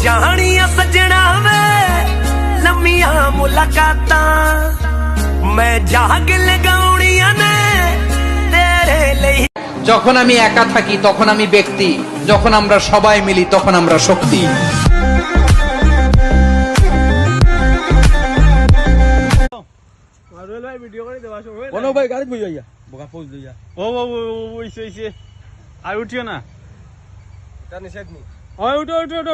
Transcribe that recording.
जानिया सजना वे लम्मिया मुलाकातां मैं जाग लगाउणियां ने तेरे लिए। যখন আমি একা থাকি তখন আমি ব্যক্তি, যখন আমরা সবাই মিলি তখন আমরা শক্তি। ভাই ভিডিও করে দেওয়া সময় কোন ভাই গাড়ি বই যাইয়া বোকা পোজ দিয়া ও ওইছে আর উঠিও না জানিস একনি ওই উঠো উঠো উঠো